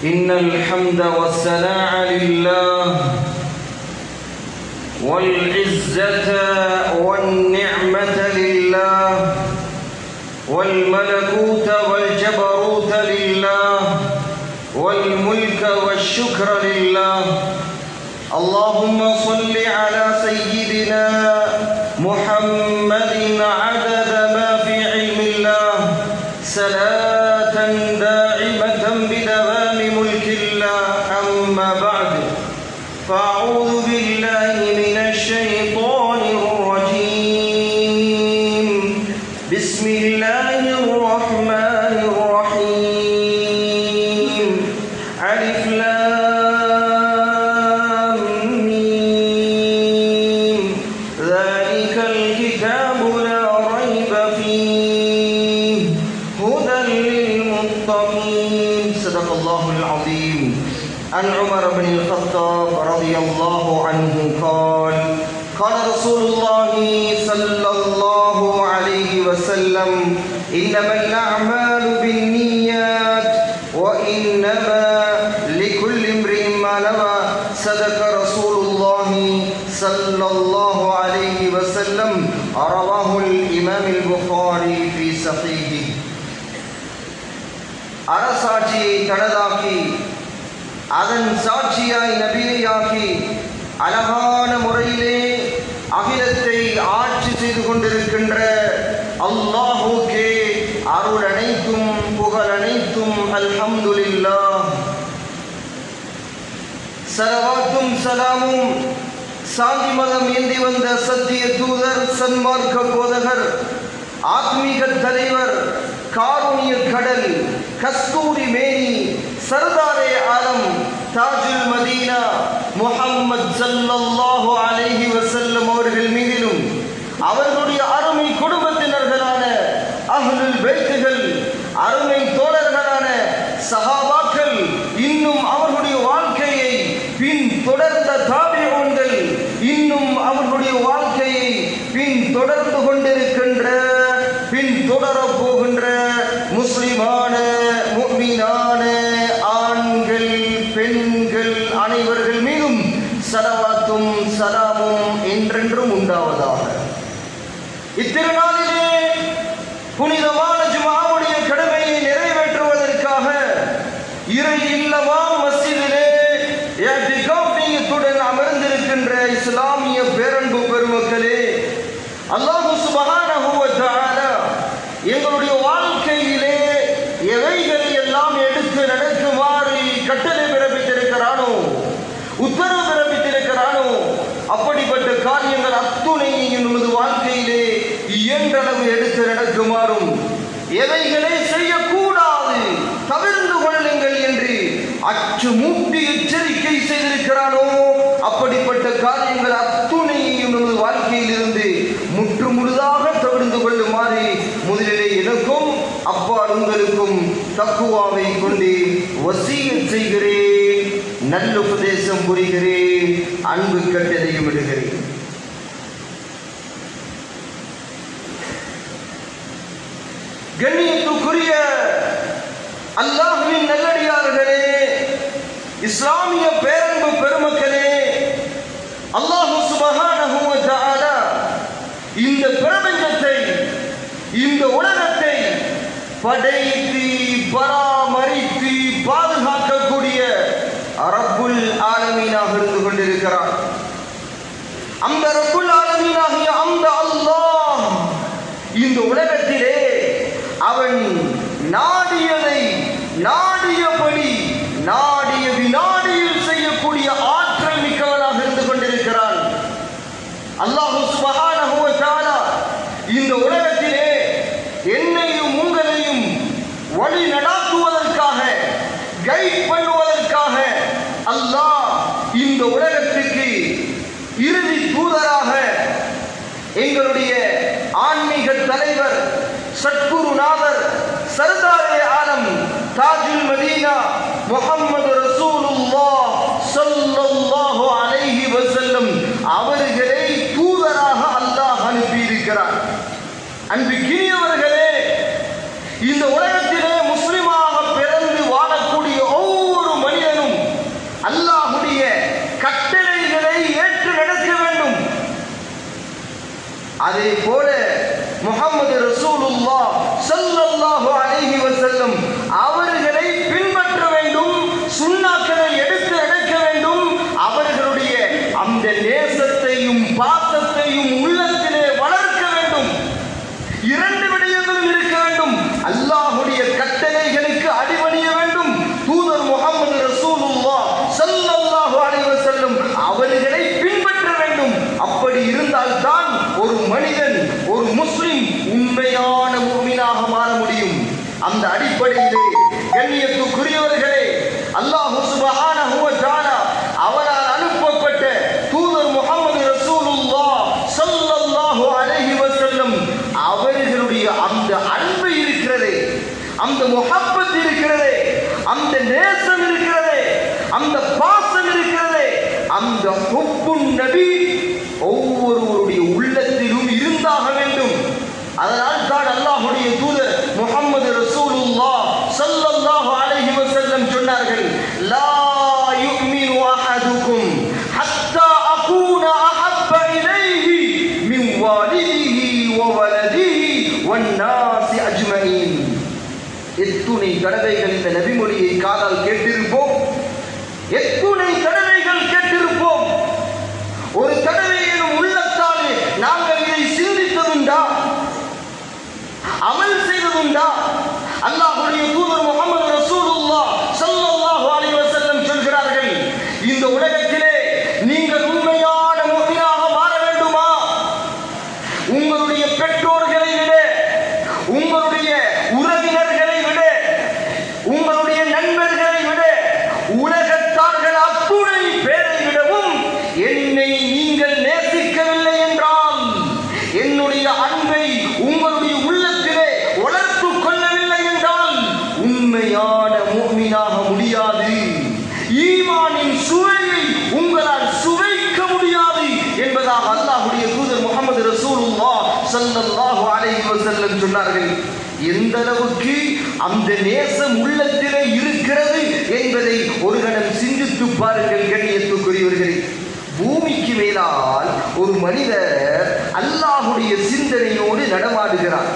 إن الحمد والثناء لله والعزة والنعمة لله والملكوت والجبروت لله والملك والشكر لله. اللهم صل على سيدنا محمد عدد ما في علم الله صلاة دائمة بدوام ملك الله. أما بعد فأعوذ بالله من الشيطان الرجيم. بسم الله الرحمن الرحيم. ألف لام ميم. ذلك الكتاب لا ريب فيه هدى للمتقين. صدق الله العظيم. عن عمر بن الخطاب رضي الله عنه قال قال رسول الله صلى الله عليه وسلم إنما الأعمال بالنيات وإنما لكل امرئ ما نوى. صدق رسول الله صلى الله عليه وسلم. رواه الإمام البخاري في صحيحه. அரசாட்சியை தனதாக்கி அதன் சாட்சியாய் நபியாக்கி அழகான முறையிலே அகிலத்தை ஆட்சி செய்து கொண்டிருக்கின்ற அல்லாஹ்வுக்கே அருள் அனைத்தும் புகழ் அனைத்தும் அல்ஹம்துலில்லாஹ். ஸலவாத்தும் ஸலாமும் சாந்தி மதம் ஏந்தி வந்த சத்திய தூதர், சன்மார்க்க போதகர், ஆத்மீக தலைவர், காருண்ய கடல், கஸ்தூரி மேனி, சர்தாரே ஆலம், தாஜுல் மதீனா முஹம்மது ஸல்லல்லாஹு அலைஹி வஸல்லம் அவர்கள் மீதிலும் அவர்களுடைய அருமை குடும்பத்தினர்களான அஹ்லுல் பைத்துகள், அருமை தோழர்களான சஹாபாக்கள், இன்னும் அவர்களுடைய வாழ்க்கையை பின் தொடர்ந்த தாபிஊன்கள், இன்னும் அவர்களுடைய வாழ்க்கையை பின் தொடர்ந்து கொண்டிருக்கின்ற, பின் தொடரப் போகின்ற முஸ்லிமான முஃமினான ஆண்கள் பெண்கள் அனைவர்கள் மீதும் ஸலவாத்தும் ஸலாமும் என்றென்றும் உண்டாவதாக. இத்திருநாளிலே புனிதமான ஜும்ஆவுடைய கடமையை நிறைவேற்றுவதற்காக இறை இல்லமாம் மஸ்ஜிதிலே இஅ்திகாஃப் நியத்துடன் அமர்ந்திருக்கின்ற இஸ்லாமிய பேரன்பு பெருமக்களே, அல்லாஹ் சுப்ஹானஹு வ தஆலா எங்களுடைய வாழ்க்கையிலே எவைகளை எல்லாம் எடுத்து நடக்குமாறு கட்டளை பிறப்பித்திருக்கிறானோ, உத்தரவு பிறப்பித்திருக்கிறானோ, அப்படிப்பட்ட காரியங்கள் அத்துணையையும் நமது வாழ்க்கையிலே இயன்றளவு எடுத்து நடக்குமாறும், எவைகளை செய்யக்கூடாது தவிர்த்து கொள்ளுங்கள் என்று அச்சுமூட்டி எச்சரிக்கை செய்திருக்கிறானோ, அப்படிப்பட்ட காரியங்கள் அத்துணையையும் நமது வாழ்க்கையில் இருந்து முற்று முழுதாக தவிர்த்து கொள்ளுமாறு முதலிலே எனக்கும் அப்பால் உங்களுக்கும் தக்குவாவை கொண்டு வசியத் செய்கிறேன், நல்லுபதேசம் புரிகிறேன், அன்பு கட்டளையும் இடுகிறேன். கண்ணியத்துக்குரிய அல்லாஹ்வின் நல்லடியார்களே, இஸ்லாமிய பேரன்பு பெருமக்களே, அல்லாஹ் சுப்ஹானஹு வ தஆலா இந்த பிரபஞ்சத்தை, இந்த உலகத்தை படைத்து பராமரித்து பாதுகாக்கக்கூடிய ரப்புல் ஆலமீனாக இருந்து கொண்டிருக்கிறார். அந்த ரப்புல் ஆலமீனாகிய அந்த அல்லாஹ் இந்த உலகத்திலே அவன் நாடியதை நாடியபடி நாடிய வினாடியில் செய்யக்கூடிய ஆற்றல் மிக்கவனாக இருந்து கொண்டிருக்கிறான். அல்லாஹ் சுப்ஹானஹு வ தஆலா இந்த உலகத்திலே என்னையும் உங்களையும் வழி நடாத்துவதற்காக, கைட் பண்ணுவதற்காக அல்லாஹ் இந்த உலகத்துக்கு இறுதி தூதராக எங்களுடைய ஆன்மீக தலைவர், சத்குருநாதர், சர்தாரே ஆலம், தாஜுல் மதீனா முஹம்மது ரசூலுல்லாஹ் ஸல்லல்லாஹு அலைஹி வஸல்லம் அவர்களை தூதராக அல்லாஹ் அனுப்பியிருக்கிறார். அன்பிற்கினியவர்களே, இந்த உலகத்திலே முஸ்லிமாக பிறந்து வாழக்கூடிய ஒவ்வொரு முஹம்மது ரசூலுல்லாஹ் ஸல்லல்லாஹு அலைஹி வஸல்லம் அவர்களை பின்பற்ற வேண்டும், சுன்னாக்களை எடுத்து நடக்க வேண்டும். அவர்களுடைய அந்த நேசத்தையும் பாசத்தையும் உள்ளத்திலே வளர்க்க வேண்டும். இரண்டு விடயங்களும் இருக்க வேண்டும். அல்லாஹ்வுடைய கட்டளைகளுக்கு அடிபணிய வேண்டும். தூதர் முஹம்மது ரசூலுல்லாஹ் ஸல்லல்லாஹு அலைஹி வஸல்லம் அவர்களை பின்பற்ற வேண்டும். அப்படி இருந்தால் தான் ஒரு மனிதன், ஒரு முஸ்லிம் உண்மையான முஃமினாக மாற முடியும். அந்த அடிப்படையிலே கண்ணியத்துக்குரியவர்களே, அல்லாஹ் சுப்ஹானஹு வ தஆலா அவரால் அனுப்பப்பட்ட தூதர் முஹம்மது ரசூலுல்லாஹ் ஸல்லல்லாஹு அலைஹி வஸல்லம் அவர்களுடைய அந்த அன்பு இருக்கிறதே, அந்த முஹப்பத் இருக்கிறதே, அந்த நேசம் இருக்கிறதே, அந்த பாசம் இருக்கிறதே, அந்த ஹுப்புன் நபி ஒவ்வொருவருடைய உள்ளத்திலும் இருந்தாக வேண்டும். அதனால் தான் அல்லாஹ்வுடைய தூதர் முஹம்மது ரசூலுல்லாஹ் ஸல்லல்லாஹு அலைஹி வஸல்லம் சொன்னார்கள், லா யுமினு அஹதுக்கும் ஹத்தா அகூன அஹப்ப இலைஹி மின் வாலிதிஹி வ வலதிஹி வன் நாஸி அஜ்மஈன். எத்துணை தடவைகள் இந்த நபிமொழியை காதால் கேட்டிருப்போம், எத்துணை தடவைகள் கேட்டிருப்போம். ஒரு தடவையிலும் உள்ளத்தாலே நாங்கள் இதை சிந்தித்ததுண்டா, அமல் செய்ததுண்டா? அல்லாஹ்வுடைய தூதர் முஹம்மது ரசூலுல்லாஹ் ஸல்லல்லாஹு அலைஹி வஸல்லம் சொல்கிறார்கள், இந்த உலகத்திலே நீங்கள் உண்மையான முஃமினாக மாற வேண்டுமா? உங்களுடைய பெற்றோர்களை விட, உங்களுடைய உறவினர்களை விட, உங்களுடைய நண்பர்களை விட, உலகத்தார்கள் அத்துணை பேரை விடவும் என்னை நீங்கள் நேசிக்கவில்லை என்றால், என்னுடைய அன்பை உங்களுடைய உள்ளத்திலே வளர்த்துக் கொள்ளவில்லை என்றால் உண்மையான முஃமினாக முடியாது. ஈமானின் சுவையை உங்களால் சுவைக்க முடியாது என்பதாக அல்லாஹ்வுடைய தூதர் முஹம்மது ரசூலுல்லாஹ் ஸல்லல்லாஹு அலைஹி வஸல்லம் சொன்னார்கள். எந்த அளவுக்கு அந்த நேசம் உள்ளத்திலே இருக்கிறது என்பதை ஒரு கணம் சிந்தித்து பாருங்கள் கண்ணியத்துக்குரியவர்களே. பூமிக்கு மேலால் ஒரு மனிதர் அல்லாஹ்வுடைய சிந்தனையோடு நடமாடுகிறார்,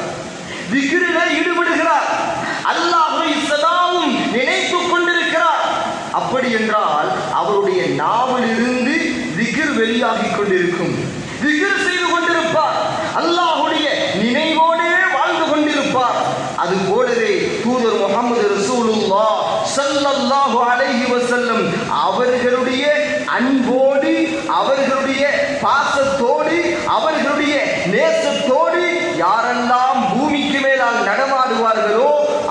திக்ரிலே ஈடுபடுகிறார், அல்லாஹ்வை சதாவும் நினைத்துக் கொண்டிருக்கிறார். அப்படி என்றால் அவருடைய நாவிலிருந்து திக்ர் வெளியாகிக் கொண்டிருக்கும், திக்ர் செய்து கொண்டிருப்பார், அல்லாஹ்வுடைய நினைவோடே வாழ்ந்து கொண்டிருப்பார். அது போலவே தூதர் முஹம்மது ரசூலுல்லாஹ் ஸல்லல்லாஹு அலைஹி வஸல்லம் அவர்களுடைய அன்போடு, அவர்களுடைய பாசத்தோடு, அவர்களுடைய நேசத்தோடு யாரெல்லாம் பூமிக்கு மேலால் நடமாடுவார்களோ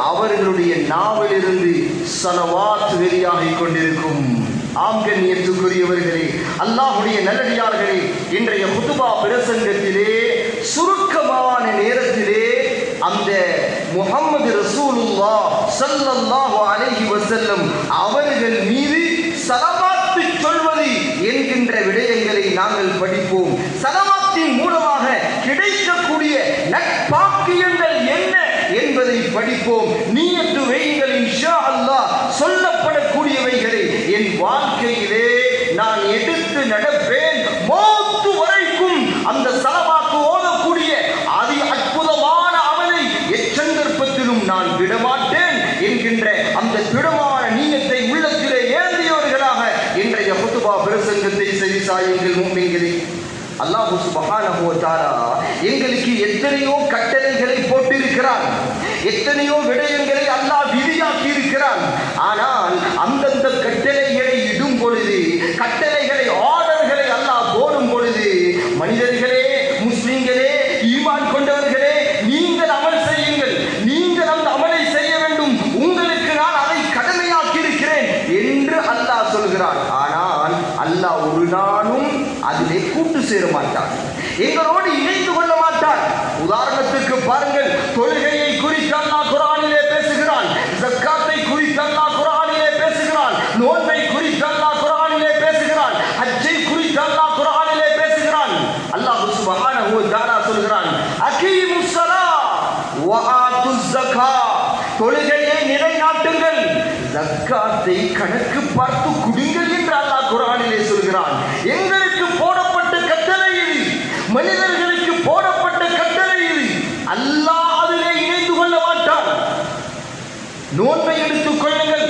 அவர்களுடைய நாவிலிருந்து ஸலவாத் வெளியாகிக் கொண்டிருக்கும். ஆம் கண்ணியத்துக்குரியவர்களே, அல்லாஹ்வுடைய நல்லடியார்களே, இன்றைய குதுபா பிரசங்கத்திலே சுருக்கமான நேரத்திலே அந்த முஹம்மது ரசூலுல்லாஹ் ஸல்லல்லாஹு அலைஹி வஸல்லம் அவர்கள் மீது ஸலவாத் சொல்வது என்கின்ற விடயங்களை நாங்கள் படிப்போம். ஸலவாத்தின் மூலமாக கிடைக்கக்கூடிய நற்பாக்கியங்கள் என்ன என்பதை படிப்போம். நியத்து வையுங்கள் இன்ஷா அல்லாஹ். சொல்லப்படக்கூடியவைகளை என் வாழ்க்கையிலே நான் எடுத்து நடப்பேன், மௌத் வரைக்கும் அந்த ஸலவாத் ஓதக்கூடிய அதி அற்புதமான அமலை எச்சந்தர்ப்பத்திலும் நான் விடமாட்டேன் என்கின்ற அந்த திடமான நியத்தை உள்ளத்திலே ஏந்தியவர்களாக இன்றைய குதுபா பிரசங்கத்தை செவிசாயுங்கள் முஃமின்களே. அல்லாஹ் சுப்ஹானஹு வ தஆலா எங்களுக்கு எத்தனையோ கட்டளைகளை போட்டிருக்கிறான், எத்தனையோ விடயங்களை அல்லாஹ் விதியாக்கி இருக்கிறான். ஆனால் அந்தந்த கட்டளைகளை இடும் பொழுது, கட்டளைகளை ஆர்டர்களை அல்லாஹ் போடும் பொழுது, மனிதர்களே, முஸ்லிம்களே, ஈமான் கொண்டவர்களே, நீங்கள் அமல் செய்யுங்கள், நீங்கள் அந்த அமலை செய்ய வேண்டும், உங்களுக்கு நான் அதை கடமையாக்கி இருக்கிறேன் என்று அல்லாஹ் சொல்கிறான். ஆனால் அல்லாஹ் ஒரு நாளும் அதிலே கூட்டு சேர மாட்டான், எங்களோடு இணைந்து கொள்ள மாட்டான். உதாரணத்துக்கு பாருங்கள், தொழுகையை குறித்து அல்லாஹ் குர்ஆனிலே பேசுகிறான், ஜக்காத்தை குறித்து அல்லாஹ் குர்ஆனிலே பேசுகிறான், நோன்பை குறித்து அல்லாஹ் குர்ஆனிலே பேசுகிறான், ஹஜ்ஜை குறித்து அல்லாஹ் குர்ஆனிலே பேசுகிறான். அல்லாஹ் சுப்ஹானஹு வ தஆலா சொல்கிறான், அகீமுஸ் ஸலாத் வ ஆத்துஸ் ஸகாத், தொழுகையை நிலைநாட்டுங்கள், ஜக்காத்தை கணக்கு பார்த்து கொடுங்கள் என்று அல்லாஹ் குர்ஆனிலே சொல்கிறான். எங்களுக்கு போடப்பட்ட கட்டளை இது, மனிதர்களுக்கு போடப்பட்ட கட்டளை இது. அல்லாஹ் அதிலே இணைந்து கொள்ள மாட்டான். நோன்பை எடுத்துக் கொள்ளுங்கள்.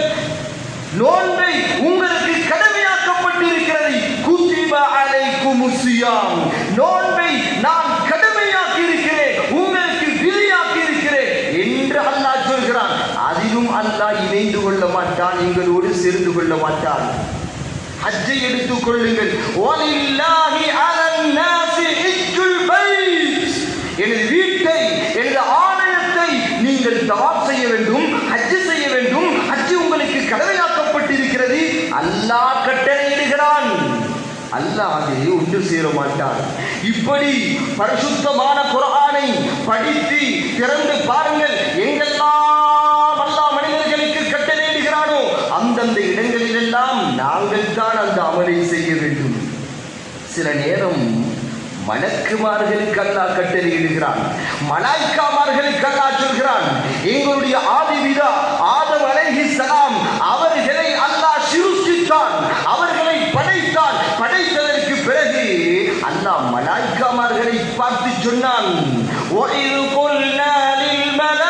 நோன்பை உங்களுக்கு கடமையாக்கப்பட்டிருக்கிறது. குத்திப அலைக்குமுஸ் ஸியாம், நோன்பை நான் கடமையாக்கி இருக்கிறேன், உங்களுக்கு விதியாக்கி இருக்கிறேன் என்று அல்லாஹ் சொல்கிறான். அதிலும் அல்லாஹ் இணைந்து கொள்ள மாட்டான், எங்களோடு சேர்ந்து கொள்ள மாட்டான். ஹஜ்ஜை எடுத்துக் கொள்ளுங்கள். வலில்லாஹி அலன் நாஸி ஹஜ்ஜுல் பைத், எனது வீட்டை, எனது ஆலயத்தை நீங்கள் தவாப் செய்ய வேண்டும், ஹஜ் செய்ய வேண்டும். ஹஜ் உங்களுக்கு கடமையாக்கப்பட்டிருக்கிறது. அல்லாஹ் கட்டளையிடுகிறான், அல்லாஹ் அதை ஒன்று சேர மாட்டான். இப்படி பரிசுத்தமான குர்ஆனை படித்து திறந்து பாருங்கள். எங்கெல்லாம் அல்லாஹ் மனிதர்களுக்கு கட்டளையிடுகிறானோ அந்தந்த இடங்களிலெல்லாம் நாங்கள் தான் அந்த அமலை செய்ய வேண்டும். சில நேரம் மலக்குமார்களுக்கு அல்லாஹ் கட்டளையிடுகிறான், மலாய்க்காமார்களுக்கு அல்லாஹ் சொல்கிறான். எங்களுடைய ஆதிபிதா ஆதம் அலைஹிஸ்ஸலாம் அவர்களை அல்லாஹ் சிருஷ்டித்தான், அவர்களை படைத்தான். படைத்ததற்கு பிறகு அல்லாஹ் மலாய்க்காமார்களை பார்த்து சொன்னான், وَإِذْ قُلْنَا لِلْمَلَائِكَةِ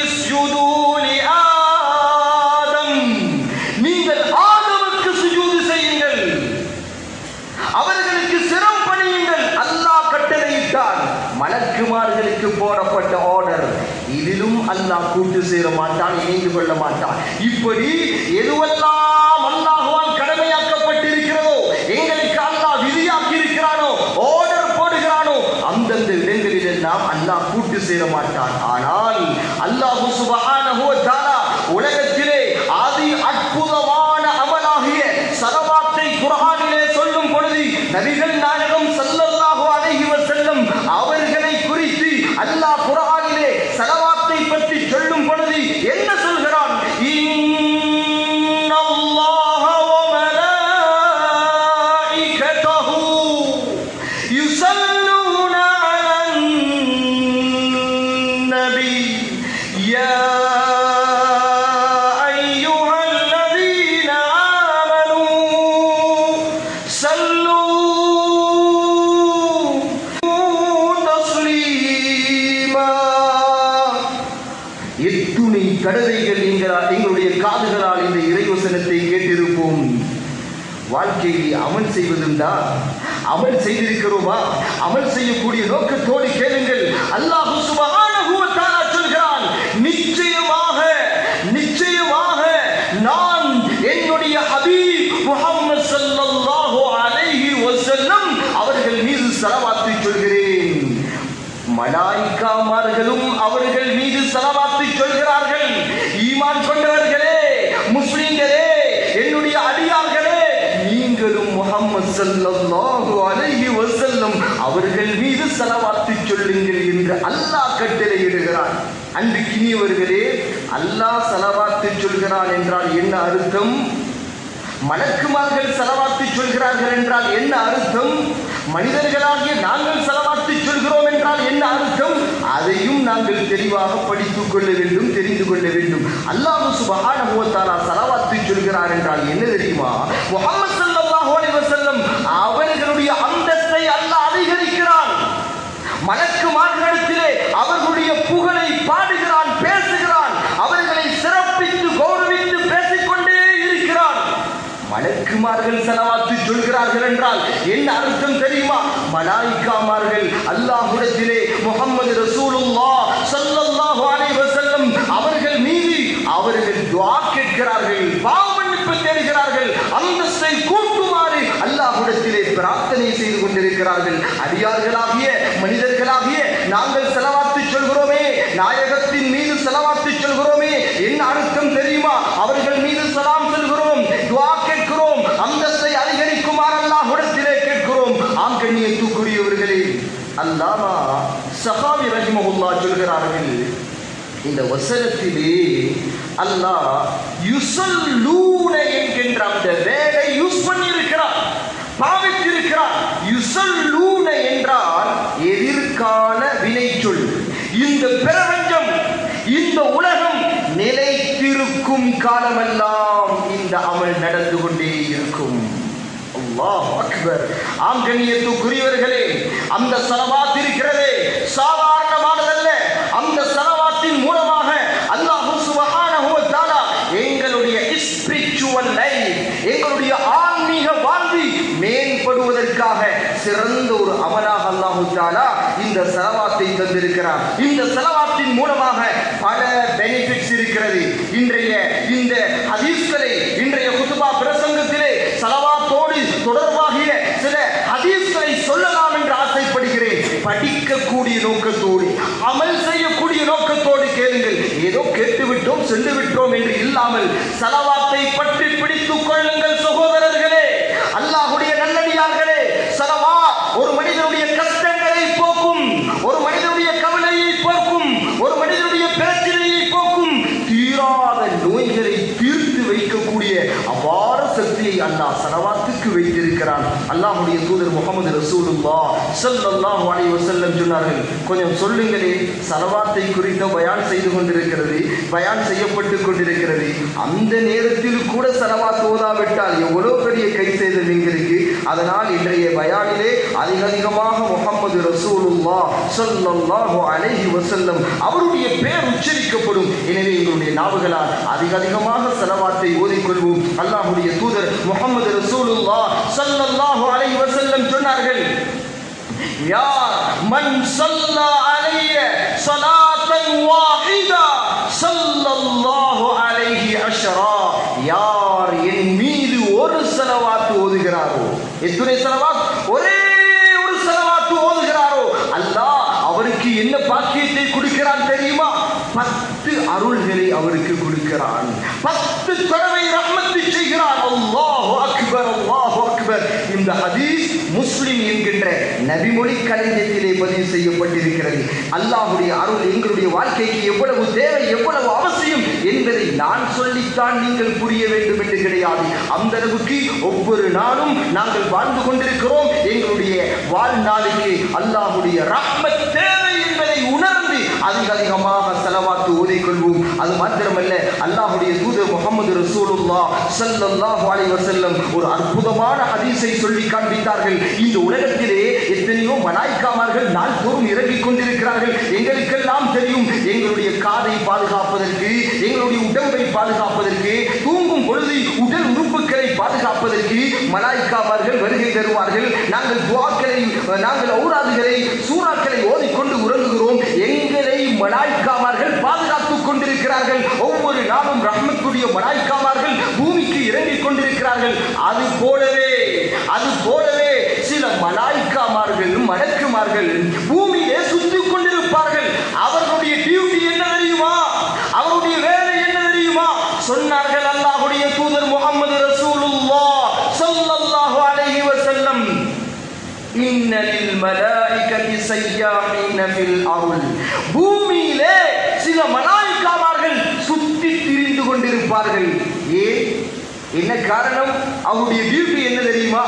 اسْجُدُوا لِآدَمَ, நீங்கள் ஆதமுக்கு சுஜூது செய்யுங்கள், அவர்களுக்கு சிரம் பணியுங்கள். அல்லாஹ் கட்டளையிட்டான். மலக்குமார்களுக்கு போடப்பட்ட ஆர்டர். இதிலும் அல்லாஹ் கூட்டு சேர மாட்டான், இணைந்து கொள்ள மாட்டான். இப்படி எதுவெல்லாம் அல்லாஹ்வால் கடமையாக்கப்பட்டிருக்கிறதோ, எங்களுக்கு அல்லாஹ் விதியாக்கி இருக்கிறானோ, ஆர்டர் போடுகிறானோ, அந்தந்த இடங்களில் எல்லாம் அல்லாஹ் கூட்டு சேர மாட்டான். ஆனால் அல்லாஹ் சுப்ஹானஹு வ தஆலா உலகத்திலே அதி அற்புதமான அமலாகிய ஸலவாத்தை குர்ஆனிலே சொல்லும் பொழுது நபிகள் நாயகம் ஸல்லல்லாஹு அலைஹி வஸல்லம் அவர்களை குறித்து அல்லாஹ் குர்ஆனிலே ஸலவாத்தை பற்றி சொல்லும் பொழுது என்ன சொல்கிறான்? இன்னல்லாஹ வ மலாயிகதஹு யுஸல்லூன அலன் நபி யா கடலைகள் எங்களுடைய காதுகளால் இந்த இறைவசனத்தை கேட்டிருப்போம். வாழ்க்கையில் அமல் செய்வதுண்டா? அமல் செய்திருக்கிறோமா? அமல் செய்யக்கூடிய நோக்கத்தோடு கேளுங்கள். அல்லாஹ் சுப்ஹானஹு வ தஆலா சொல்கிறான், நிச்சயமாக நிச்சயமாக நான் என்னுடைய ஹபீப் முஹம்மது ஸல்லல்லாஹு அலைஹி வஸல்லம் அவர்கள் மீது ஸலவாத்தை சொல்கிறேன். மலாயிக்காமார்களும் அவர்கள் மீது ஸலவாத்தை சொல்கிறார்கள். ஈமான் கொண்டவர்களே, முஸ்லிம்களே, என்னுடைய அடியார்களே, நீங்களும் முஹம்மது ஸல்லல்லாஹு அலைஹி வஸல்லம் அவர்கள் மீது ஸலவாத்தை சொல்லுங்கள் என்று அல்லாஹ் கட்டளையிடுகிறான். அன்பிற்கினியவர்களே, அல்லாஹ் ஸலவாத்தை சொல்கிறான் என்றால் என்ன அர்த்தம்? மலக்குமார்கள் ஸலவாத்தை சொல்கிறார்கள் என்றால் என்ன அர்த்தம்? மனிதர்களாகிய நாங்கள் ஸலவாத்தை சொல்கிறோம் என்றால் என்ன அர்த்தம்? அதையும் நாங்கள் தெளிவாக படித்துக் கொள்ள வேண்டும், தெரிந்து கொள்ள வேண்டும். அல்லாஹ் சுப்ஹானஹு வ தஆலா ஸலவாத்தை சொல்கிறார் என்றால் என்ன தெரியுமா? முஹம்மது ஸல்லல்லாஹு அலைஹி வஸல்லம் அவர்களுடைய அந்தஸ்தை அல்லாஹ் அதிகரிக்கிறான். மலக்குமார்களிடத்திலே அவர்களுடைய புகழை பாடுகிறான், பேசுகிறான், அவர்களை சிறப்பித்து கௌரவித்து பேசிக்கொண்டே இருக்கிறான். மலக்குமார்கள் ஸலவாத்து சொல்கிறார்கள் என்றால் என்ன அர்த்தம் தெரியுமா? மலாயிக்காமார்கள் அல்லாஹ்விடத்திலே முஹம்மது ரசூலுல்லாஹ் ஸல்லல்லாஹு அலைஹி வஸல்லம் அவர்கள் மீது அவர்கள் துஆ கேட்கிறார்கள், பாவ மன்னிப்பு தேடுகிறார்கள், அந்தஸ்தை கூட்டுமாறு அல்லாஹ்விடத்திலே பிரார்த்தனை செய்து கொண்டிருக்கிறார்கள். அடியார்களாகிய மனிதர்களாகிய நாங்கள் ஸலவாத்து சொல்கிறோமே, நாயகத்தின் மீது ஸலவாத்து சொல்கிறோமே, என்ன அர்த்தம் தெரியுமா? அவர்கள் மீது ஸலாம் சொல்கிறோம், துஆ கேட்கிறோம், அந்தஸ்தை அதிகரிக்குமாறு அல்லாஹ்விடத்திலே கேட்கிறோம். ஆங்கண்ணியத்துக்குரியவர்களே, அல்லாமா ஸஹாபி ரஹிமஹுல்லாஹ் சொல்கிறார்கள், இந்த வசனத்திலே அல்லாஹ் யுஸல்லூன என்கின்ற அந்த வேர்டை யூஸ் பண்ணி இருக்கிறார், பாவித்திருக்கிறார். யுஸல்லூன என்றால் எதிர்கால வினைச்சொல். இந்த பிரபஞ்சம், இந்த உலகம் நிலைத்திருக்கும் காலமெல்லாம் இந்த அமல் நடந்து கொண்டே இருக்கும். அல்லாஹ் அக்பர். ஆம் கண்ணியத்துக்குரியவர்களே, அந்த ஸலவாத் இருக்கிறதே சாதாரணமானதல்ல. அந்த ஸலவாத்தின் மூலமாக அல்லாஹ் சுப்ஹானஹு வ தஆலா எங்களுடைய ஸ்பிரிச்சுவல் லைஃப், எங்களுடைய ஆன்மீக வாழ்வி மேம்படுவதற்காக சிறந்த ஒரு அமலாக அல்லாஹ் தஆலா இந்த ஸலவாத்தை தந்திருக்கிறார். இந்த ஸலவாத்தின் மூலமாக பல பெனிஃபிட்ஸ் இருக்கிறது. இன்றைய இந்த ஹதீஸ்களை, இன்றைய குத்பா பிரசங்கத்திலே ஸலவாத்தோடு தொடர்பாகிய சில ஹதீஸ்களை சொல்லலாம் என்று ஆசைப்படுகிறேன். படிக்கக்கூடிய நோக்கத்தோடு, அமல் செய்யக்கூடிய நோக்கத்தோடு கேளுங்கள். ஏதோ கேட்டுவிட்டோம் சென்று விட்டோம் என்று இல்லாமல் ஸலவாத்தை பற்றி பிடித்துக் கொள்ளுங்கள் சகோதரர்களே, அல்லாஹ்வுடைய நல்லடியார்களே. ஸலவாத் ஒரு மனிதனுடைய கஷ்டங்களை போக்கும், ஒரு மனிதனுடைய கவலையை போக்கும், ஒரு மனிதனுடைய பிரச்சனையை போக்கும், தீராத நோய்களை தீர்த்து வைக்கக்கூடிய அபார சக்தியை அல்லாஹ் ஸலவாத்துக்கு வைத்திருக்கிறான். அல்லாஹ்வுடைய தூதர் முஹம்மது ரசூலுல்லாஹ் ஸல்லல்லாஹு அலைஹி வஸல்லம் சொன்னார்கள், கொஞ்சம் சொல்லுங்களே, ஸலவாத்தை குறித்த பயான் செய்து கொண்டிருக்கிறது, பயான் செய்யப்பட்டு கொண்டிருக்கிறது. அந்த நேரத்தில் கூட ஸலவாத் ஓதாவிட்டால் எவ்வளவு பெரிய கை செய்தல் எங்களுக்கு. அதனால் இன்றைய பயானிலே அதிகமாக முஹம்மது ரசூலுல்லாஹ் ஸல்லல்லாஹு அலைஹி வஸல்லம் அவருடைய பெயர் உச்சரிக்கப்படும். எனவே எங்களுடைய நாவுகளால் அதிகமாக ஸலவாத்தை ஓதிக்கொள்வோம். அல்லாஹ்வுடைய தூதர் முஹம்மது ரசூலுல்லாஹ் ஸல்லல்லாஹு அலைஹி வஸல்லம் சொன்னார்கள், யார் மன் ஸல்லா அலைய ஸலாத்தன் வாஹிதா ஸல்லல்லாஹு அலைஹி அஷ்ரா, யார் என் மீது ஒரு ஸலவாத் ஓதுகிறாரோ, எத்தனை ஸலவாத்? ஒரே ஒரு ஸலவாத் ஓதுகிறாரோ அல்லாஹ் அவருக்கு என்ன பாக்கியத்தை கொடுக்கிறான் தெரியுமா? 10 அருள்களை அவருக்கு கொடுக்கிறான், 10 தடவை ரஹ்மத்தை செய்கிறான். அல்லாஹு அக்பர், அல்லாஹு அக்பர். இந்த ஹதீஸ் முஸ்லிம் என்கின்ற நபிமொழி களஞ்சியத்திலே பதிவு செய்யப்பட்டிருக்கிறது. அல்லாஹ்வுடைய அருள் எங்களுடைய வாழ்க்கைக்கு எவ்வளவு தேவை, எவ்வளவு அவசியம் என்பதை நான் சொல்லித்தான் நீங்கள் புரிய வேண்டும் என்று கிடையாது. அந்த அளவுக்கு ஒவ்வொரு நாளும் நாங்கள் வாழ்ந்து கொண்டிருக்கிறோம். எங்களுடைய வாழ்நாளுக்கு அல்லாஹ்வுடைய ரஹ்மத் தேவை என்பதை உணர்ந்து அதிகமாக ஸலவாத் ஓதிக்கொள்வோம். அது மாத்திரமல்ல, அல்லாஹ்வுடைய தூதர் முஹம்மது ரசூலுல்லாஹ் ஸல்லல்லாஹு அலைஹி வஸல்லம் ஒரு அற்புதமான ஹதீஸை சொல்லி காண்பித்தார்கள். இந்த உலகத்திலே எத்தனையோ மலாய்க்காமார்கள் நாள்தோறும் இறங்கிக் கொண்டிருக்கிறார்கள். எங்களுக்கெல்லாம் தெரியும், எங்களுடைய காதை பாதுகாப்பதற்கு, எங்களுடைய உடம்பை பாதுகாப்பதற்கு, தூங்கும் பொழுது உடல் உறுப்புகளை பாதுகாப்பதற்கு மலாய்க்காமார்கள் வருகை தருவார்கள். நாங்கள் துஆக்களை, நாங்கள் ஔராதுகளை, சூறாக்களை ஓதிக்கொண்டு உறங்குகிறோம். எங்களை மலாய்க்காமார்கள் பாதுகாத்துக் கொண்டிருக்கிறார்கள். ஒவ்வொரு நாளும் ரஹ்மத்துடைய மலாய்க்காமார்கள் பூமிக்கு இறங்கிக் கொண்டிருக்கிறார்கள். அது போலவே சில மலாய்க்காமார்கள், மலக்குமார்கள் பூமியிலே சுற்றிக் கொண்டிருப்பார்கள். அவர்களுடைய டியூட்டி என்ன தெரியுமா? அவருடைய வேலை என்ன தெரியுமா? சொன்னார்கள் அல்லாஹ்வுடைய தூதர் முஹம்மது ரசூலுல்லாஹ் ஸல்லல்லாஹு அலைஹி வஸல்லம், இன்னலில் மலாயிகதி ஸய்யாஹீன ஃபில் அர்ள், பூமியிலே சில மலாயிகாமார்கள் சுற்றி திரிந்து கொண்டிருப்பார்கள். ஏன்? என்ன காரணம்? அவருடைய டியூட்டி என்ன தெரியுமா?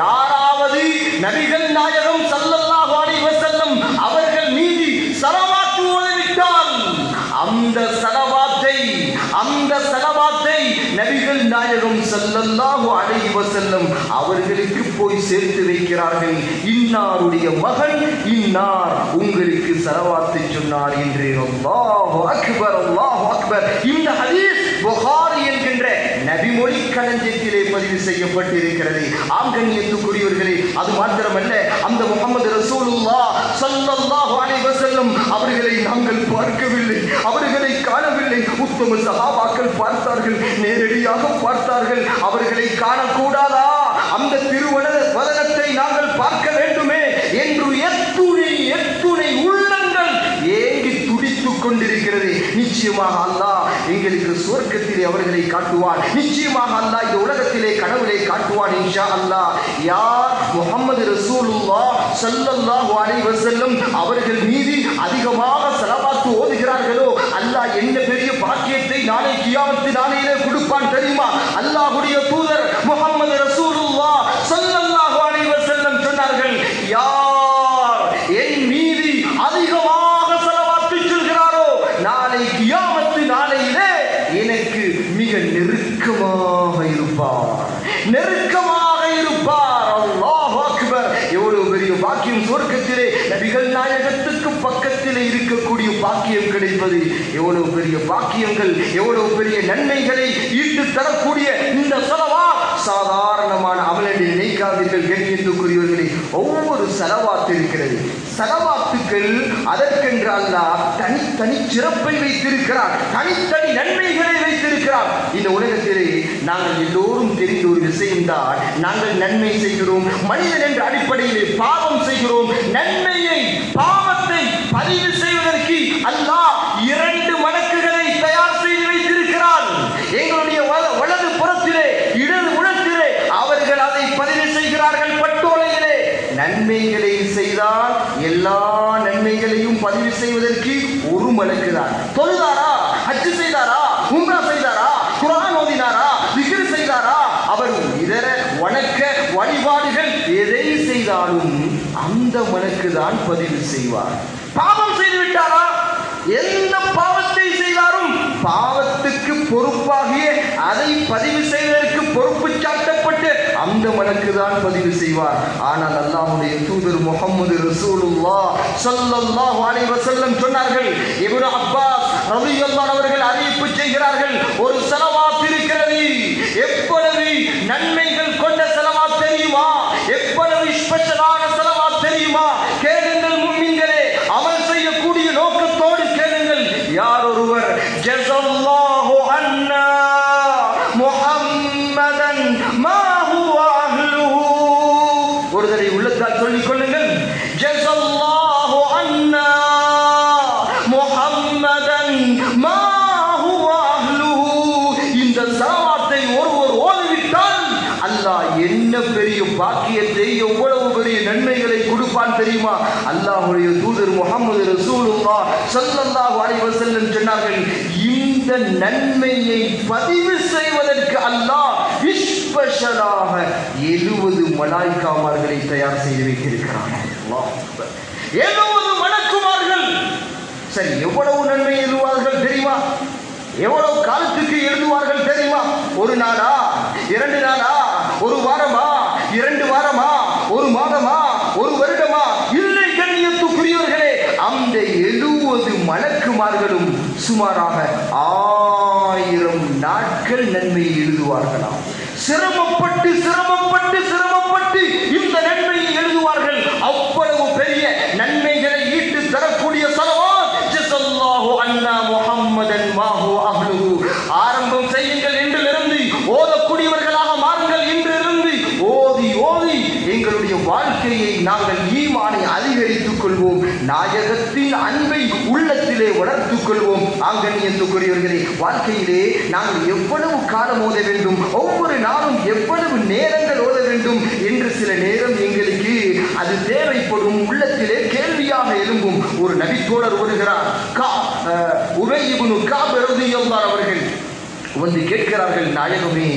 யாராவது நபிகள் நாயகம் ஸல்லல்லாஹு அலைஹி வஸல்லம் அவர்கள் மீது ஸலவாத் ஓதிவிட்டால் அந்த ஸலவாத்தை நபிகள் நாயகம் ஸல்லல்லாஹு அலைஹி வஸல்லம் அவர்களுக்கு போய் சேர்த்து வைக்கிறார்கள். இன்னாருடைய மகன் இன்னார் உங்களுக்கு ஸலவாத்தை சொன்னார் என்று. அல்லாஹு அக்பர், அல்லாஹு அக்பர். இந்த ஹதீஸ் புகாரி என்கின்ற நபிமொழி களஞ்சியத்திலே பதிவு செய்யப்பட்டிருக்கிறது. ஆம் கண்ணியத்துக்குரியவர்களே, அது மாத்திரமல்ல, அந்த முஹம்மது ரசூலுல்லாஹ் ஸல்லல்லாஹு அலைஹி வஸல்லம் அவர்களை நாங்கள் பார்க்கவில்லை, அவர்களை காணவில்லை. உத்தம சஹாபாக்கள் பார்த்தார்கள், நேரடியாக பார்த்தார்கள். அவர்களை காணக்கூடாதா? அந்த திருவதனத்தை நாங்கள் பார்க்க வேண்டுமே என்று எத்துணை உள்ளங்கள் ஏங்கி துடித்துக் கொண்டிருக்கிறது. நிச்சயமாக அல்லாஹ் எங்களுக்கு சுவர்க்கத்திலே அவர்களை காட்டுவான். நிச்சயமாக அல்லாஹ் இந்த உலகத்திலே கனவிலே காட்டுவான் இன்ஷா அல்லாஹ். யார் முஹம்மது ரசூலுல்லாஹ் ஸல்லல்லாஹு அலைஹி வஸல்லம் அவர்கள் மீது அதிகமாக ஸலவாத் ஓதுகிறார்களோ அல்லாஹ் என்ன பெரிய பாக்கியத்தை நாளை கியாமத் நாளையிலே கொடுப்பான் தெரியுமா? அல்லாஹ்வுடைய தூதர் முஹம்மது ரசூலுல்லாஹ் ஸல்லல்லாஹு அலைஹி வஸல்லம் சொன்னார்கள், யார் என் மீது அதிகமாக ஸலவாத் சொல்கிறாரோ நாளை கியாமத் நாளையிலே எனக்கு மிக நெருக்கமாக இருப்பார். பக்கத்தில் இருக்கக்கூடிய பாக்கியம் கிடைப்பது எவ்வளவு பெரிய பாக்கியங்கள், எவ்வளவு பெரிய நன்மைகளை ஈட்டு தரக்கூடிய இந்த ஸலவாத் சாதாரணமான அமல் என்று நினைக்காதீர்கள். கண்ணியத்துக்குரியவர்களே, ஒவ்வொரு ஸலவாத் இருக்கிறது. ஸலவாத்துக்கள் அதற்கென்று அல்லாஹ் தனித்தனி சிறப்பை வைத்திருக்கிறார், தனித்தனி நன்மைகளை வைத்திருக்கிறார். இந்த உலகத்திலே நாங்கள் எல்லோரும் தெரிந்த ஒரு விஷயம்தான், நாங்கள் நன்மை செய்கிறோம், மனிதன் என்ற அடிப்படையிலே பாவம் செய்கிறோம். நன்மையை பாவத்தை பதிவு செய்வதற்கு அல்லாஹ் 2 மலக்குகளை தயார் செய்து வைத்திருக்கிறார். எங்களுடைய வலது புறத்திலே இடது புறத்திலே அவர்கள் அதை பதிவு செய்கிறார்கள் பட்டோலையிலே. நன்மைகளை செய்தால் எல்லா நன்மைகளையும் பதிவு செய்வதற்கு ஒரு மலக்கு தான். தொழுதாரா, ஹஜ் செய்தாரா, உம்ரா செய்தாரா, குர்ஆன் ஓதினாரா, திக்ர் செய்தாரா, அவர் இதர வணக்க வழிபாடுகள் எதை செய்தாலும் அந்த மலக்கு தான் பதிவு செய்வார். பாவம் செய்து விட்டாரா, எந்த பாவத்தை செய்தாலும் பாவத்துக்கு பொறுப்பாகிய அதை பதிவு செய்வதற்கு பொறுப்பு சாட்டப்பட்டு அந்த மலக்கு தான் பதிவு செய்வார். ஆனால் அல்லாஹ்வுடைய தூதர் முஹம்மது ரசூலுல்லாஹ் ஸல்லல்லாஹு அலைஹி வஸல்லம் சொன்னார்கள், இப்னு அப்பாஸ் ரலியல்லாஹு அவர்கள் அறிவிப்பு செய்கிறார்கள், ஒரு ஸலவாத் இருக்கிறது. எவ்வளவு நன்மைகள் கொண்ட ஸலவாத் தெரியுமா? எவ்வளவு ஸ்பெஷலான ஸலவாத் தெரியுமா? கேளுங்கள் முஃமின்களே, அமல் செய்யக்கூடிய நோக்கத்தோடு கேளுங்கள். யார் ஒருவர் ஜஸல்லாஹு அன்னா முஹம்மதன் மா ஹுவ அஹ்லுஹு, ஒரு தடவை உள்ளத்தால் சொல்லிக் கொள்ளுங்கள், ஜஸல்லாஹு அன்னா முஹம்மதன் மா ஹுவ அஹ்லுஹு. இந்த ஸலவாத்தை ஒருவர் ஓதிவிட்டால் அல்லாஹ் என்ன பெரிய பாக்கியத்தை, எவ்வளவு பெரிய நன்மைகளை கொடுப்பான் தெரியுமா? அல்லாஹ்வுடைய தூதர் முஹம்மது ரசூலுல்லாஹ் ஸல்லல்லாஹு அலைஹி வஸல்லம் சொன்னார்கள், இந்த நன்மையை பதிவு செய்வதற்கு அல்லாஹ் ஸ்பெஷலாக 70 மலாயிக்காமார்களை தயார் செய்து வைத்திருக்கிறான். அல்லாஹ் அக்பர். 70 மலக்குமார்கள். சரி, எவ்வளவு நன்மை எழுதுவார்கள் தெரியுமா? எவ்வளவு காலத்துக்கு எழுதுவார்கள் தெரியுமா? ஒரு நாளா, 2 நாளா, ஒரு வாரமா, 2 வாரமா, ஒரு மாதமா, ஒரு வருடமா? இல்லை கண்ணியத்துக்குரியவர்களே, அந்த 70 மலக்குமார்களும் சுமாராக 1000 நாட்கள் நன்மையை எழுதுவார்களாம். சிரமப்பட்டு சிரமப்பட்டு சிரமப்பட்டு இந்த நன்மையை எழுதுவார்கள். அவ்வளவு பெரிய நன்மைகளை ஈட்டு தரக்கூடிய ஸலவாத் ஜஸல்லாஹு அன்னா முஹம்மதன் மா ஹுவ அஹ்லுஹு. ஆரம்பம் செய்யுங்கள், இன்றிலிருந்து ஓதக்கூடியவர்களாக மாறுங்கள். இன்றிலிருந்து ஓதி ஓதி எங்களுடைய வாழ்க்கையை நாங்கள் ஈமானை அதிகரித்துக் கொள்வோம், நாயகத்தின் அன்பை உள்ளத்திலே வளர்த்துக் கொள்வோம். ஆங்கண்ணியத்துக்குரியவர்களே, வாழ்க்கையிலே நாங்கள் எவ்வளவு காலம் ஓத வேண்டும், ஒவ்வொரு நாளும் எவ்வளவு நேரங்கள் ஓத வேண்டும் என்று சில நேரம் எங்களுக்கு அது தேவைப்படும், உள்ளத்திலே கேள்வியாக எழும்பும். ஒரு நபித்தோழர் வருகிறார், உபை இப்னு கஅப் ரலியல்லாஹு அவர்கள் வந்து கேட்கிறார்கள், நாயகமே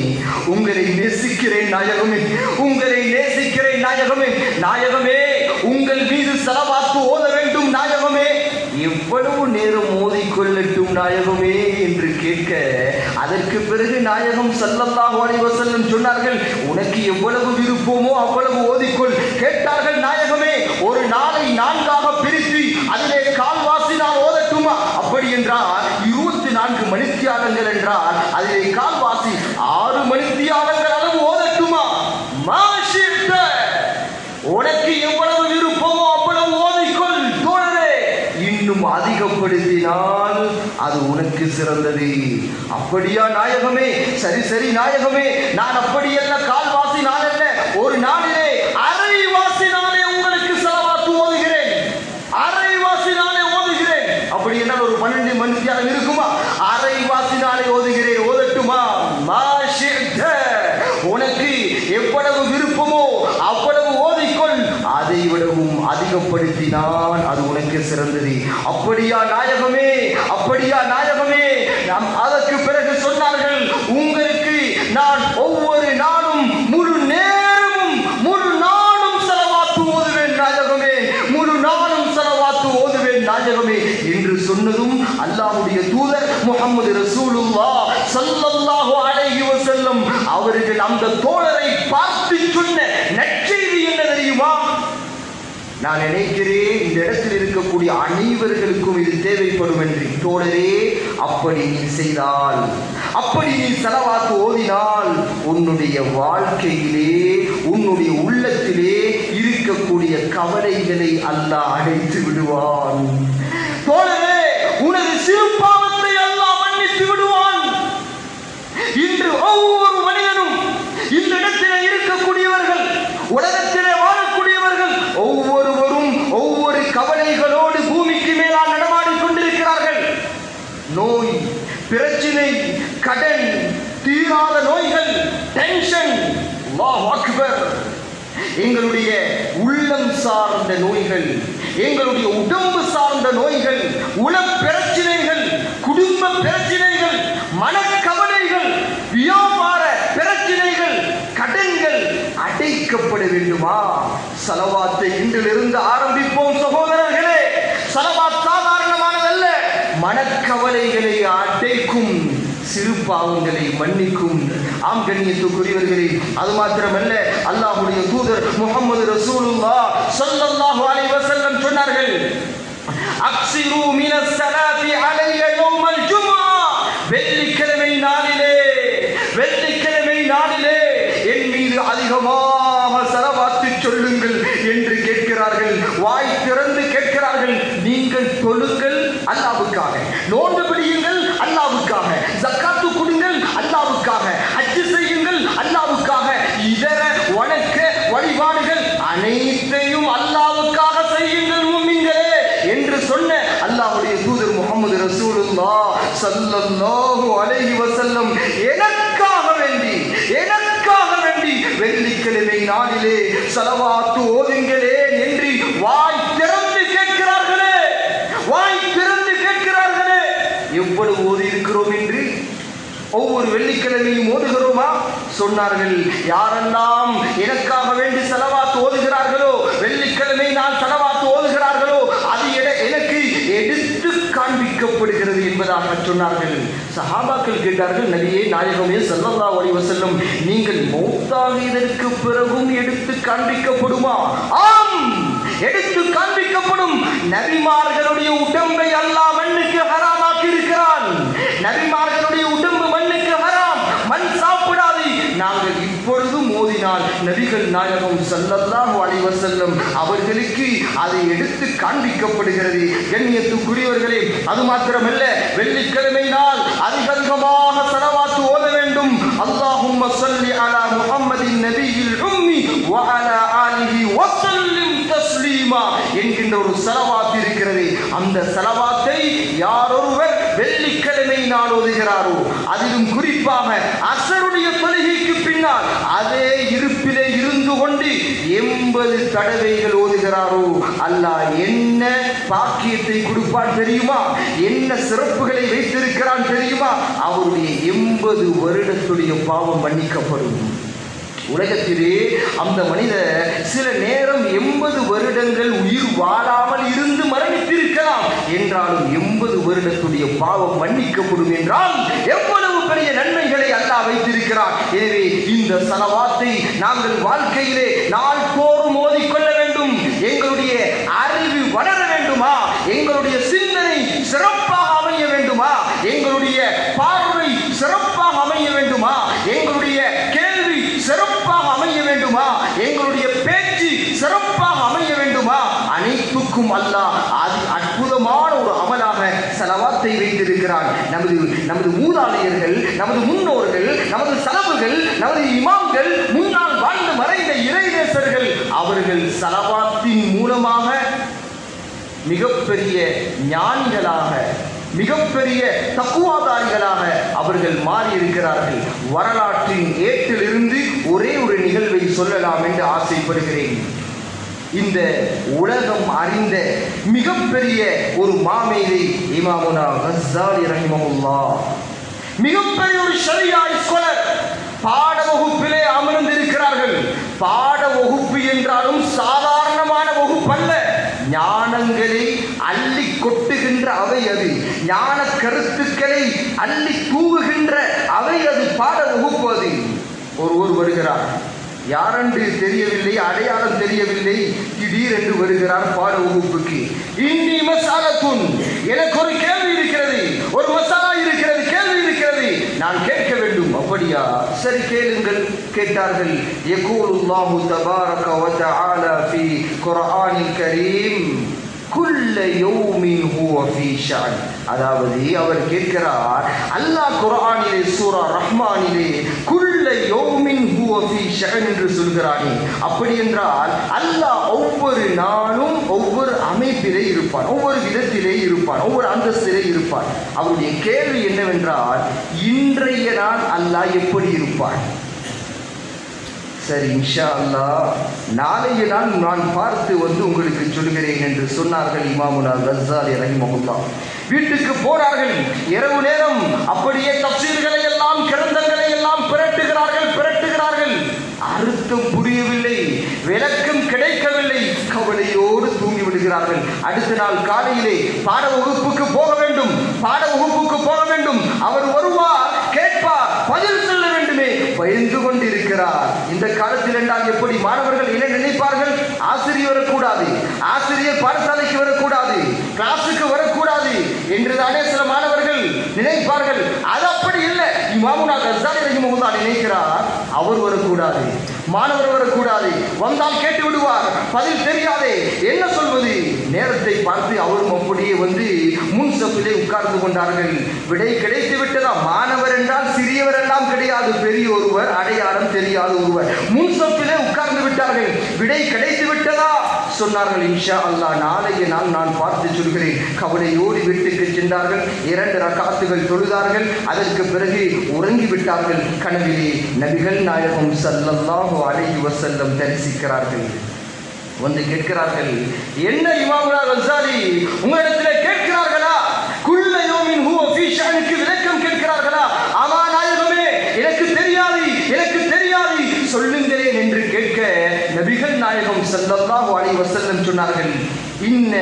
உங்களை நேசிக்கிறேன் நாயகமே, உங்களை நேசிக்கிறேன் நாயகமே, நாயகமே உங்கள் மீது ஸலவாத் ஓத வேண்டும் நாயகமே, எவ்வளவு நேரம் ஓதிக்கொள்ளட்டும் நாயகமே என்று கேட்க, அதற்கு பிறகு நாயகம் ஸல்லல்லாஹு அலைஹி வஸல்லம் சொன்னார்கள், உனக்கு எவ்வளவு விருப்பமோ அவ்வளவு ஓதிக்கொள். கேட்டார்கள், நாயகமே ஒரு நாளை 4ஆக பிரித்து அதிலே கால்வாசி நான் ஓதட்டுமா? அப்படி என்றால் 24 மணித்தியாலங்கள் என்றால் அதிலே கால்வாசி 6 மணித்தியாலங்கள் அளவு ஓதட்டுமா? மாஷித்த, உனக்கு எவ்வளவு விருப்பமோ அவ்வளவு ஓதிக்கொள் தோழரே, இன்னும் அதிகப்படுத்தினால் அது உனக்கு சிறந்தது. அப்படியா நாயகமே? சரி சரி நாயகமே, நான் அப்படியல்ல, கால்வாசி நான் அல்ல, ஒரு நாளிலே அரைவாசி நாளே உங்களுக்கு ஸலவாத் ஓதுகிறேன், அரைவாசி நாளே ஓதுகிறேன். அப்படி என்றால் ஒரு 12 மணித்தியாலம் இருக்குமா? அரைவாசி நாளே ஓதுகிறேன், ஓதட்டுமா? மாஷித்த, உனக்கு எவ்வளவு விருப்பமோ அவ்வளவு ஓதிக்கொள், அதை விடவும் அதிகப்படுத்தினால் அது உனக்கு சிறந்தது. அப்படியா நாயகமே? அப்படியா நாயகமே? அதற்கு பிறகு சொன்னார்கள், உங்களுக்கு நான் ஒவ்வொரு நாளும் முழு நேரமும் முழு நாளும் ஸலவாத் ஓதுவேன் நாயகமே, முழு நாளும் ஸலவாத் ஓதுவேன் நாயகமே என்று சொன்னதும் அல்லாஹ்வுடைய தூதர் முஹம்மது ரசூலுல்லாஹ் ஸல்லல்லாஹு அலைஹி வஸல்லம் அவர்கள் அந்த தோழரை பார்த்து சொன்ன நற்செய்தி என்ன தெரியுமா? நான் நினைக்கிறேன் இந்த இடத்தில் இருக்கக்கூடிய அனைவர்களுக்கும் இது தேவைப்படும் என்று. தோழரே, அப்படி நீ செய்தால், அப்படி நீ ஸலவாத் ஓதினால் உன்னுடைய வாழ்க்கையிலே, உன்னுடைய உள்ளத்திலே இருக்கக்கூடிய கவலைகளை அல்லாஹ் அழைத்து விடுவான். தோழரே, உனது சிறு பாவத்தை அல்லாஹ் மன்னித்து விடுவான். இன்று ஒவ்வொரு மனிதனும், இந்த இடத்திலே இருக்கக்கூடியவர்கள், உலகத்திலே வாழக்கூடியவர்கள் ஒவ்வொருவரும் ஒவ்வொரு கவலைகளோடு பூமிக்கு மேலால் நடமாடிக் கொண்டிருக்கிறார்கள். நோய், பிரச்சனை, கடன், தீராத நோய்கள், டென்ஷன், அல்லாஹ் அக்பர். எங்களுடைய உள்ளம் சார்ந்த நோய்கள், எங்களுடைய உடம்பு சார்ந்த நோய்கள், உள பிரச்சனைகள், குடும்ப பிரச்சனைகள், மனக்கவலைகள், வியாபார பிரச்சனைகள், கடன்கள் அடைக்கப்பட வேண்டுமா? ஸலவாத்தை இன்றிலிருந்து ஆரம்பிப்போம் சகோதரர்களே. ஸலவாத் சாதாரணமானதல்ல. மனக்கவலைகளை அடைக்கும், சிறு பாவங்களை மன்னிக்கும். ஆம் கண்ணியத்துக்குரியவர்களே, அது மாத்திரமல்ல, அல்லாஹ்வுடைய தூதர் முஹம்மது ரசூலுல்லாஹ் ஸல்லல்லாஹு அலைஹி வஸல்லம் சொன்னார்கள், அக்ஸிரு மினஸ் ஸலாத்தி அலைய யௌமல் ஜும்ஆ. வெள்ளிக்கிழமை நாளிலே, வெள்ளிக்கிழமை நாளிலே என் மீது அதிகமாக ஸலவாத்து சொல்லுங்கள் என்று கேட்கிறார்கள். வாய் திறந்து கேட்கிறார்கள். நீங்கள் தொழுங்கள் அல்லாஹ்வுக்காக, நோன்பு பிடியுங்கள் அல்லாஹ்வுக்காக, ஜக்காத்து கொடுங்கள் அல்லாஹ்வுக்காக, ஹஜ் செய்யுங்கள் அல்லாஹ்வுக்காக, இதர வணக்க வழிபாடுகள் அனைத்தையும் அல்லாஹ்வுக்காக செய்யுங்கள் முஃமின்களே என்று சொன்ன அல்லாஹ்வுடைய தூதர் முஹம்மது ரசூலுல்லாஹ் ஸல்லல்லாஹு அலைஹி வஸல்லம் எனக்காக வேண்டி, எனக்காக வேண்டி வெள்ளிக்கிழமை நாளிலே ஸலவாத்து ஓதுங்களே என்று வாய் திறந்து கேட்கிறார்களே, வாய் திறந்து கேட்கிறார்களே. எவ்வளவு ஓதி இருக்கிறோம் என்று ஒவ்வொரு வெள்ளிக்கிழமையும் ஓதுகிறோமா? சொன்னார்கள், யாரெல்லாம் எனக்காக வேண்டி ஸலவாத் ஓதுகிறார்களோ, வெள்ளிக்கிழமை நான் ஸலவாத் ஓதுகிறார்களோ, அது எனக்கு எடுத்து காண்பிக்கப்படுகிறது என்பதாக சொன்னார்கள். சஹாபாக்கள் கேட்டார்கள், நபியே நாயகமே ஸல்லல்லாஹு அலைஹி வஸல்லம், நீங்கள் மௌத்தாகியதற்கு பிறகும் எடுத்து காண்பிக்கப்படுமா? ஆம், எடுத்து காண்பிக்கப்படும். நபிமார்களுடைய உடம்பை அல்லாஹ் மண்ணுக்கு ஹராமாக்கி இருக்கிறான். நபிமார்களுடைய உடம்பு மண்ணுக்கு ஹராம், மண் சாப்பிடாது. நாங்கள் இப்பொழுது மோதினால் நபிகள் நாயகம் ஸல்லல்லாஹு அலைஹி வஸல்லம் அவர்களுக்கு அதை எடுத்து காண்பிக்கப்படுகிறது. கண்ணியத்துக்குரியவர்களே, அது மாத்திரமல்ல, வெள்ளிக்கிழமை நாள் அதிகமாக ஸலவாத் ஓத வேண்டும். அல்லாஹும்ம ஸல்லி அலா முஹம்மதின் நபியில் உம்மி வ அலா ஆலிஹி வ ஸல்லிம் தஸ்லீமா என்கின்ற ஒரு ஸலவாத் இருக்கிறது. அந்த ஸலவாத்தை யாரொருவர் வெள்ளிக்கிழமை நாள் ஓதுகிறாரோ, அதிலும் குறிப்பாக அஸருடைய தொழுகைக்கு பின்னால் அதே இருப்பிலே இருந்து கொண்டு 80 தடவைகள் ஓதுகிறாரோ, அல்லாஹ் என்ன பாக்கியத்தை கொடுப்பான் தெரியுமா? என்ன சிறப்புகளை வைத்திருக்கிறான் தெரியுமா? அவருடைய 80 வருடத்துடைய பாவம் மன்னிக்கப்படும். உலகத்திலே அந்த மனிதர் சில நேரம் 80 வருடங்கள் உயிர் வாழாமல் இருந்து மரணித்திருக்கலாம். என்றாலும் 80 வருடத்துடைய பாவம் மன்னிக்கப்படும் என்றால் எவ்வளவு பெரிய நன்மைகளை அல்லாஹ் வைத்திருக்கிறார். எனவே இந்த ஸலவாத்தை நாங்கள் வாழ்க்கையிலே நாள்தோறும் ஓதிக்கொள்ள வேண்டும். எங்களுடைய அறிவு வளர வேண்டுமா? எங்களுடைய சிந்தனை சிறப்பாக அமைய வேண்டுமா? எங்களுடைய பார்வை சிறப்பாக அமைய வேண்டுமா? எங்களுடைய கேள்வி சிறப்பாக அமைய வேண்டுமா? எங்களுடைய பேச்சு சிறப்பாக அமைய வேண்டுமா? அனைத்துக்கும் அல்லாஹ் அற்புதமான ஒரு அமலாக ஸலவாத்தை வைத்திருக்கிறான். நமது மூதாதையர்கள், நமது முன்னோர்கள், நமது சலபுகள், நமது இமாம்கள், முன்னால் வாழ்ந்து மறைந்த இறைநேசர்கள், அவர்கள் ஸலவாத்தின் மூலமாக மிகப்பெரிய ஞானிகளாக, மிகப்பெரிய தக்குவாதாரிகளாக அவர்கள் மாறியிருக்கிறார்கள். வரலாற்றின் ஏட்டிலிருந்து ஒரே ஒரு நிகழ்வை சொல்லலாம் என்று ஆசைப்படுகிறேன். இந்த உலகம் அறிந்த மிகப்பெரிய ஒரு மாமேதை இமாமுனா கஸ்ஸாலி ரஹிமஹுல்லாஹ், மிகப்பெரிய ஒரு ஷரியா ஸ்காலர், பாட வகுப்பிலே அமர்ந்திருக்கிறார்கள். பாட வகுப்பு என்றாலும் சாதாரணமான வகுப்பல்ல. ஞானங்களை அள்ளி கொட்டுகின்ற அவை அது, ஞான கருத்துக்களை அள்ளி தூவுகின்ற அவை அது, பாட வகுப்பு அது. ஒருவர் வருகிறார், யாரென்று தெரியவில்லை, அடையாளம் தெரியவில்லை. திடீரென்று வருகிறார் பாட வகுப்புக்கு. இன்னி மசாலத்துன், எனக்கு ஒரு கேள்வி இருக்கிறது, ஒரு மசாலா இருக்கிறது, கேள்வி இருக்கிறது, நான் கேட்க வேண்டும். அப்படியா, சரி கேளுங்கள். கேட்டார்கள். யகூலுல்லாஹு தபாரக வ தஆலா ஃபீ குர்ஆனில் கரீம் குல்ல யௌமின் ஹுவ ஃபீ ஷஅன். அதாவது அவர் கேட்கிறார், அல்லாஹ் குர்ஆனிலே சூரா ரஹ்மானிலே குல்ல யௌமின் ஹுவ ஃபீ ஷஅன் என்று சொல்கிறானே, அப்படி என்றால் அல்லாஹ் ஒவ்வொரு நாளும் ஒவ்வொரு அமைப்பிலே இருப்பான், ஒவ்வொரு விதத்திலே இருப்பான், ஒவ்வொரு அந்தஸ்திலே இருப்பான். அவருடைய கேள்வி என்னவென்றால், இன்றைய நாள் அல்லாஹ் எப்படி இருப்பான்? சரி, இன்ஷா அல்லாஹ் நாளைய நாள் நான் பார்த்து வந்து உங்களுக்கு சொல்கிறேன் என்று சொன்னார்கள் இமாமுனா கஸ்ஸாலி ரஹிமஹுல்லாஹ். வீட்டுக்கு போனார்கள். இரவு நேரம் அப்படியே தஃசீர்களை எல்லாம், கிரந்தங்களை எல்லாம் பிரட்டுகிறார்கள். அர்த்தம் புரியவில்லை, விளக்கம் கிடைக்கவில்லை. கவலையோடு தூங்கி விடுகிறார்கள். அடுத்த நாள் காலையிலே பாட வகுப்புக்கு போக வேண்டும். அவர் வருவார், கேட்பார், பதில் சொல்ல வேண்டுமே, பயந்து கொண்டிருக்கிறார். இந்த காலத்தில் என்றால் எப்படி மாணவர்கள் என்ன நினைப்பார்கள்? ஆசிரியர் வரக்கூடாது, ஆசிரியர் பாடசாலைக்கு வரக்கூடாது, கிளாஸுக்கு வரக்கூடாது என்றுதானே சில மாணவர்கள் நினைப்பார்கள். அது அப்படி இல்லை. இமாமுனா கஸ்ஸாலி ரஹிமஹுல்லாஹ் நினைக்கிறார், அவர் வரக்கூடாது, மாணவர் வரக்கூடாது, வந்தால் கேட்டு விடுவார், பதில் தெரியாதே, என்ன சொல்வது? நேரத்தை பார்த்து அவரும் அப்படியே வந்து முன் சப்பிலே உட்கார்ந்து கொண்டார்கள். விடை கிடைத்து விட்டதா? மாணவர் என்றால் சிறியவர் எல்லாம் கிடையாது, பெரிய ஒருவர், அடையாளம் தெரியாத ஒருவர். முன் சப்பிலே உட்கார்ந்து விட்டார்கள். விடை கிடைத்து விட்டதா? சொன்னார்கள், இன்ஷா அல்லாஹ் நாளைய நாள் நான் பார்த்து சொல்கிறேன். கவலையோடு வீட்டுக்கு சென்றார்கள். 2 ரக்காத்துகள் தொழுதார்கள். அதற்கு பிறகு உறங்கிவிட்டார்கள். கனவிலே நபிகள் நாயகம் ஸல்லல்லாஹு அலைஹி வஸல்லம் தரிசிக்கிறார்கள். வந்து கேட்கிறார்கள், என்ன இமாமுனா கஸ்ஸாலி, உங்களிடத்தில் கேட்கிறார்களா? குல்ல யௌமின் ஹுவ ஃபீ ஷஅனுக்கு விளக்கம் கேட்கிறார்களா? ஆமா நாயகமே, எனக்கு தெரியாது, சொல்லுங்களேன் என்று கேட்க நபிகள் நாயகம் ஸல்லல்லாஹு அலைஹி வஸல்லம் சொன்னார்கள், இன்ன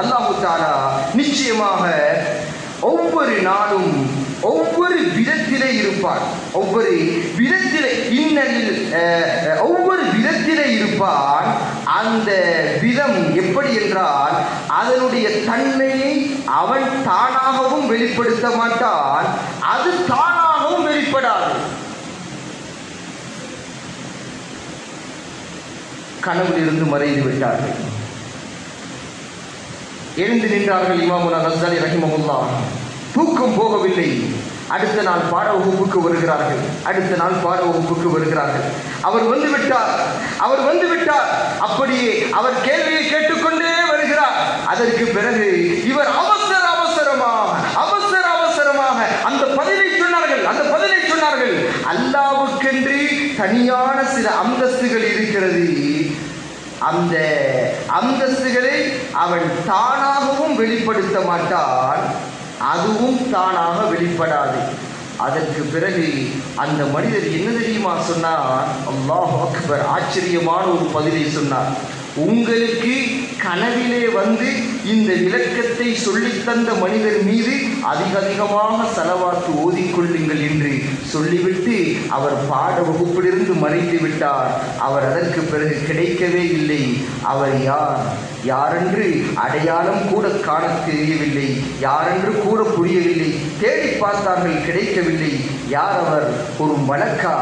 அல்லாஹ் தஆலா நிச்சயமாக ஒவ்வொரு நாளும் ஒவ்வொரு விதத்திலே இருப்பார். ஒவ்வொரு விதத்திலே இருப்பார். அந்த விதம் எப்படி என்றால், அதனுடைய தன்மையை அவன் தானாகவும் வெளிப்படுத்த மாட்டான், அது தானாகவும் வெளிப்படாது. கனவில் இருந்து மறைந்து விட்டார்கள். எழுந்து நின்றார்கள் இமாமுனா கஸ்ஸாலி ரஹிமஹுல்லாஹ். தூக்கம் போகவில்லை. அடுத்த நாள் பாட வகுப்புக்கு வருகிறார்கள். அவர் வந்து விட்டார். அப்படியே அவர் கேள்வியை கேட்டுக்கொண்டே வருகிறார். அதற்கு பிறகு இவர் அவசரமாக அந்த பதிலை சொன்னார்கள். அல்லாஹ்வுக்கென்று தனியான சில அந்தஸ்துகள் இருக்கிறது. அந்த அந்தஸ்துகளை அவன் தானாகவும் வெளிப்படுத்த மாட்டான், அதுவும் தானாக வெளிப்படாது. அதற்கு பிறகு அந்த மனிதர் என்ன தெரியுமா சொன்னார்? அல்லாஹ் அக்பர், ஆச்சரியமான ஒரு பதிலை சொன்னார். உங்களுக்கு கனவிலே வந்து இந்த விளக்கத்தை சொல்லித்தந்த மனிதர் மீது அதிகமாக ஸலவாத்து ஓதிக்கொள்ளுங்கள் என்று சொல்லிவிட்டு அவர் பாட வகுப்பிலிருந்து மறைந்து விட்டார். அவர் அதற்கு பிறகு கிடைக்கவே இல்லை. அவர் யாரென்று அடையாளம் கூட காண தெரியவில்லை, யாரென்று கூட புரியவில்லை. தேடி பார்த்தார்கள், கிடைக்கவில்லை. யார் அவர்? ஒரு மலக்கா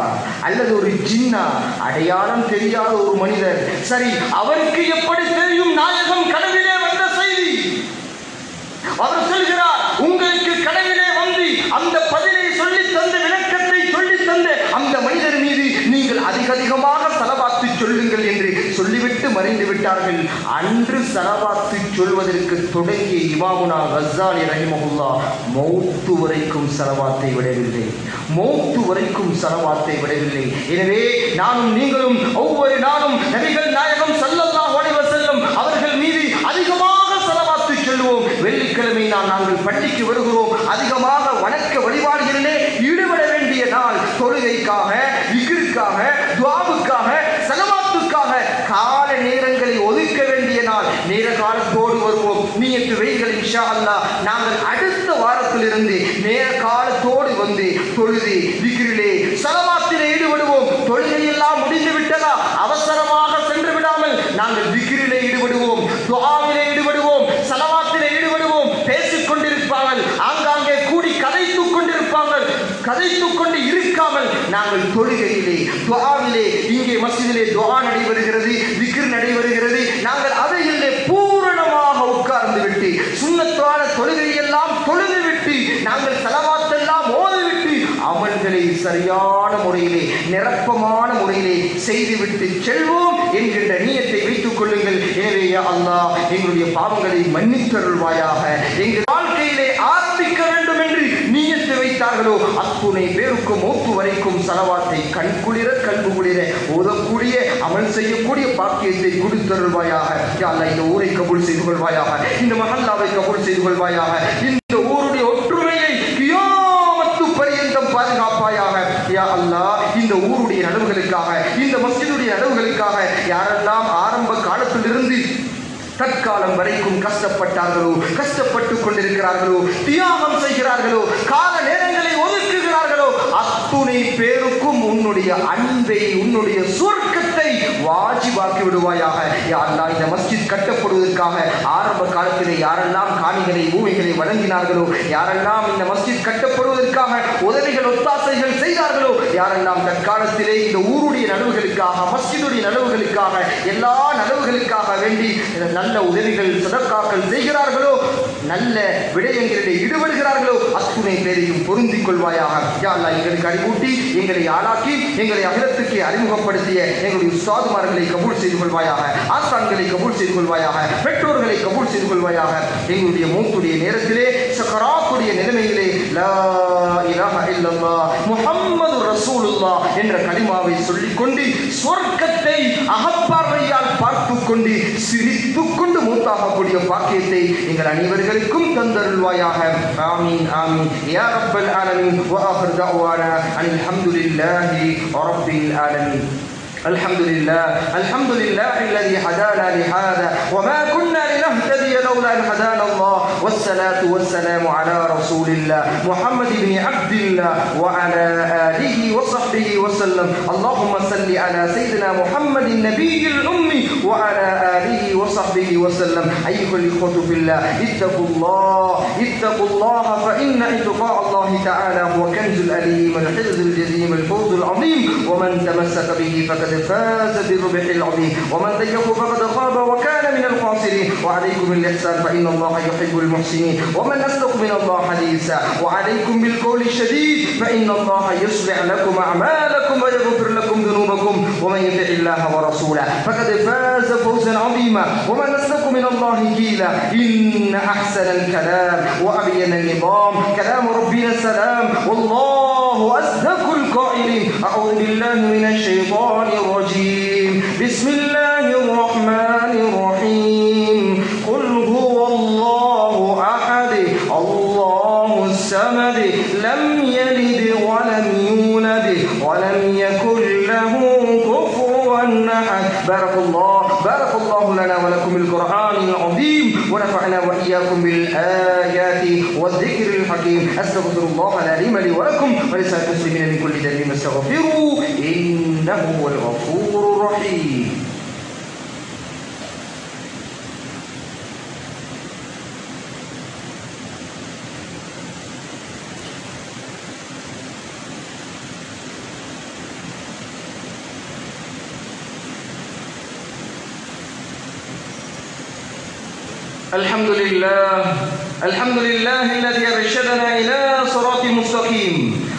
அல்லது ஒரு ஜின்னா? அடையாளம் தெரியாத ஒரு மனிதர். சரி, அவருக்கு எப்படி தெரியும் நாயகம் கனவிலே வந்த செய்தி? அவர் சொல்கிறார், உங்களுக்கு கனவிலே வந்து அந்த பதிலை சொல்லி தந்த, விளக்கத்தை சொல்லி தந்த அந்த மனிதர் மீது நீங்கள் அதிகமாக ஸலவாத்து சொல்லுங்கள் என்று சொல்லிவிட்டு மறைந்து விட்டார்கள். அன்று ஸலவாத்து சொல்வதற்கு தொடங்கிய இமாமுனா கஸ்ஸாலி ரஹிமஹுல்லாஹ் மௌத்து வரைக்கும் ஸலவாத்தை விடவில்லை. எனவே நானும் நீங்களும் ஒவ்வொரு நாளும் நபிகள் நாயகம் ஸல்லல்லாஹு அலைஹி வஸல்லம் அவர்கள் மீது அதிகமாக ஸலவாத்து சொல்லுவோம். வெள்ளிக்கிழமை நாங்கள் பள்ளிக்கு வருகிறோம். அதிகமாக வணக்க வழிபாடுகளிலே ஈடுபட வேண்டிய நாள். தொழுகைக்காக, விக்ருக்காக, துஆவுக்காக, ஸலவாத்துக்காக கால நேரங்களை ஒதுக்க வேண்டிய நாள். நேர காலத்தோடு வருவோம். நியத்து வைகள் இன்ஷா அல்லாஹ். நாங்கள் அடுத்த வாரத்திலிருந்து நேர காலத்தோடு வந்து தொழுது, விக்ரிலே, ஸலவாத்திலே ஈடுபடுவோம். தொழுகையெல்லாம் முடிந்துவிட்ட நாங்கள் தொழுகையிலே துஆவிலே இங்கே மஸ்ஜிதிலே துஆ நடைபெறுகிறது, திக்ர் நடைபெறுகிறது, நாங்கள் அவையிலே பூரணமாக உட்கார்ந்து விட்டு சுன்னத்தான தொழுகையெல்லாம் தொழுது விட்டு நாங்கள் ஸலவாத்தெல்லாம் ஓதிவிட்டு அமல்களை சரியான முறையிலே நிரப்பமான முறையிலே செய்துவிட்டு செல்வோம் என்கின்ற நியத்தை வைத்துக் கொள்ளுங்கள். எனவே யா அல்லாஹ் எங்களுடைய பாவங்களை மன்னித்தருள்வாயாக. எங்கள் வாழ்க்கையிலே ஆரம்பிக்க வேண்டும் என்று நியத்து வைத்தார்களோ அத்துணை பேருக்கும் மூப்பு வரைக்கும் ஸலவாத்தை கண்குளிர கல்பு குளிர ஓதக்கூடிய அமல் செய்யக்கூடிய பாக்கியத்தை கொடுத்தருள்வாயாக. யா அல்லாஹ் இந்த ஊரை கபூல் செய்து கொள்வாயாக, இந்த மஹல்லாவை கபூல் செய்து கொள்வாயாக, இந்த ஊருடைய ஒற்றுமையை கியாமத்து பரியந்தம் பாதுகாப்பாயாக. யா அல்லாஹ் இந்த ஊருடைய நலவுகளுக்காக, இந்த மஸ்ஜிதுடைய நலவுகளுக்காக யாரெல்லாம் ஆரம்ப காலத்திலிருந்து தற்காலம் வரைக்கும் கஷ்டப்பட்டார்களோ, கஷ்டப்பட்டுக் கொண்டிருக்கிறார்களோ, தியாகம் செய்கிறார்களோ, கால நேரங்களை ஒதுக்குகிறார்களோ அத்துணை பேருக்கும் உன்னுடைய அன்பை, உன்னுடைய சுவர்க்கத்தை வாஜிபாக்கி விடுவாயாக. யா அல்லாஹ் இந்த மஸ்ஜித் கட்டப்படுவதற்காக ஆரம்ப காலத்திலே யாரெல்லாம் காணிகளை பூமிகளை வழங்கினார்களோ, யாரெல்லாம் இந்த மஸ்ஜித் கட்டப்படுவதற்காக உதவிகள் ஒத்தாசைகள் செய்தார்களோ, யாரெல்லாம் தற்காலத்திலே இந்த ஊருடைய நலவுகளுக்காக, மஸ்ஜிதுடைய நலவுகளுக்காக, எல்லா நலவுகளுக்காக வேண்டி நல்ல உதவிகள் சதக்காக்கள் செய்கிறார்களோ, நல்ல விடயங்களிலே ஈடுபடுகிறார்களோ அத்துணை பேரையும் பொருந்திக் கொள்வாயாக. யா அல்லாஹ் எங்களுக்கு அறிவூட்டி எங்களை ஆளாக்கி எங்களை அகிலத்துக்கு அறிமுகப்படுத்திய எங்களுடைய உஸ்தாதுமார்களை கபூல் செய்து கொள்வாயாக, ஆஸ்தான்களை கபூல் செய்து கொள்வாயாக, பெற்றோர்களை கபூல் செய்து கொள்வாயாக. எங்களுடைய மூத்துடைய நேரத்திலே சக்கராத்துடைய நிலைமையிலே லா இலாஹ இல்லல்லாஹ் முஹம்மது ரசூலுல்லாஹ் என்ற கலிமாவை சொல்லிக்கொண்டு சொர்க்கத்தை அகப்பார்வையால் பார்த்து கொண்டு சிரித்து கொண்டு மூத்தாகக்கூடிய பாக்கியத்தை எங்கள் அனைவர்களுக்கும் தந்தருள்வாயாக. ஆமீன் ஆமீன் யா ரப்பல் ஆலமீன். வ ஆகிர் தஅவானா அனில் ஹம்துலில்லாஹி ரப்பில் ஆலமீன். الحمد لله الذي هدانا لهذا وما كنا لنهتدي لولا أن هدانا الله، والصلاة والسلام على رسول الله محمد بن عبد الله وعلى آله وصحبه وسلم. اللهم صل على سيدنا محمد النبي الأمي وعلى آله وصحبه وسلم. أيها الإخوة في الله اتقوا الله فإن اتقاء الله تعالى هو كنز الأليم الحرز الجزيم الفوز العظيم، ومن تمسك به فقد فاز بالربح العظيم، ومن ضيقه فقد خاب وكان من الخاسرين. وعليكم بالإحسان فإن الله يحب المحسنين، ومن أصدق من الله حديثا. وعليكم بالقول الشديد فإن الله يصلح لكم أعمالكم ويغفر لكم ذنوبكم، ومن يطع الله ورسوله فقد فاز فوزا عظيما. ومن أصدق من الله قيلا. إن أحسن الكلام وأبين النظام كلام ربنا السلام، والله أصدق القائلين. أعوذ بالله من الشيطان الرجيم. بسم الله الرحمن الرحيم. قل هو الله أحد الله الصمد لم يلد ولم يولد ولم يكن له كفوا أحد. بارك الله لنا ولكم بالقرآن العظيم، ونفعنا وإياكم بالآيات والذكر الحكيم. أستغفر الله العظيم لي ولكم ولسائر المسلمين من كل ذنب فاستغفروه إنه هو الغفور الرحيم. الحمد لله الذي أرشدنا إلى صراط مستقيم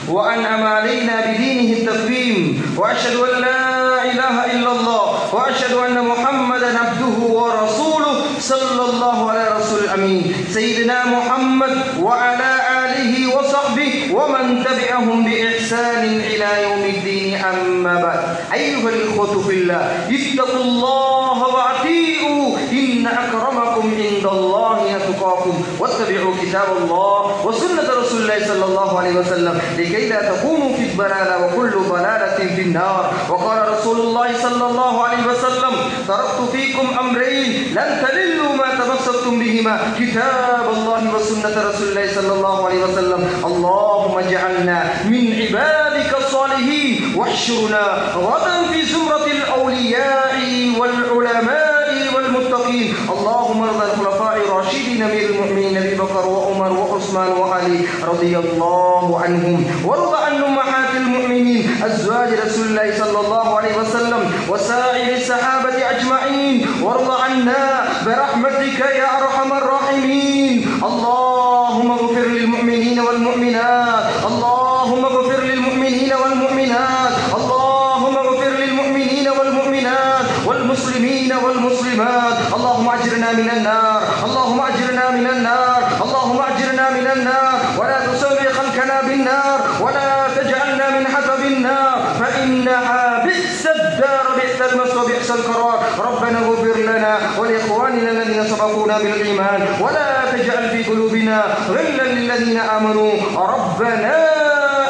وأنعم علينا بدينه التقويم، وأشهد أن لا إله إلا الله، وأشهد أن محمدا عبده ورسوله صلى الله على رسول الأمين سيدنا محمد وعلى آله وصحبه ومن تبعهم بإحسان إلى يوم الدين. أما بعد، أيها الإخوة في الله اتقوا الله وأطيعوا إن أكرمكم عند الله أتقاكم، واتبعوا كتاب الله وسنة رسول الله صلى الله عليه وسلم لكي لا تكونوا في الضلالة وكل ضلالة في النار. وقال رسول الله صلى الله عليه وسلم: تركت فيكم أمرين لن تضلوا ما تمسكتم بهما كتاب الله وسنة رسول الله صلى الله عليه وسلم. اللهم اجعلنا من عبادك الصالحين واحشرنا غدا في زمرة الأولياء والعلماء والمتقين. اللهم ارض الخلفاء الراشدين أمير المؤمنين أبي بكر وعمر وعثمان وعلي رضي الله عنهم، وارض عن أمهات المؤمنين المؤمنين أزواج رسول الله صلى الله عليه وسلم وسائر الصحابة أجمعين وارض عنا برحمتك يا أرحم الراحمين. اللهم اغفر للمؤمنين والمؤمنات، اللهم اغفر للمؤمنين والمؤمنات، اللهم اغفر للمؤمنين والمؤمنات والمسلمين والمسلمات. اللهم أجرنا من النار، اللهم أجرنا من النار، اللهم أجرنا من النار، ولا تسوي خلقنا بالنار، ولا تجعلنا من حطب النار، فإنها بئس الدار، بئس المصير، بئس القرار. ربنا اغفر لنا ولإخواننا الذين سبقونا بالإيمان، ولا تجعل في قلوبنا غلا للذين آمنوا ربنا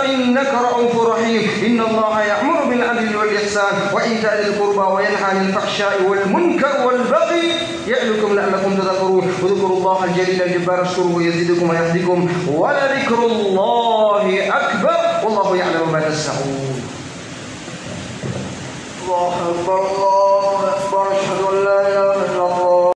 إنك رؤوف رحيم. إن الله يأمر بالعدل والإحسان وإيتاء ذي القربى وينهى عن الفحشاء والمنكر والبغي يعظكم لعلكم تذكرون. اذكروا الله الجليل الجبار اشكروه يزدكم ويهدكم ولذكر الله أكبر والله يعلم ما تصنعون. الله أكبر. الله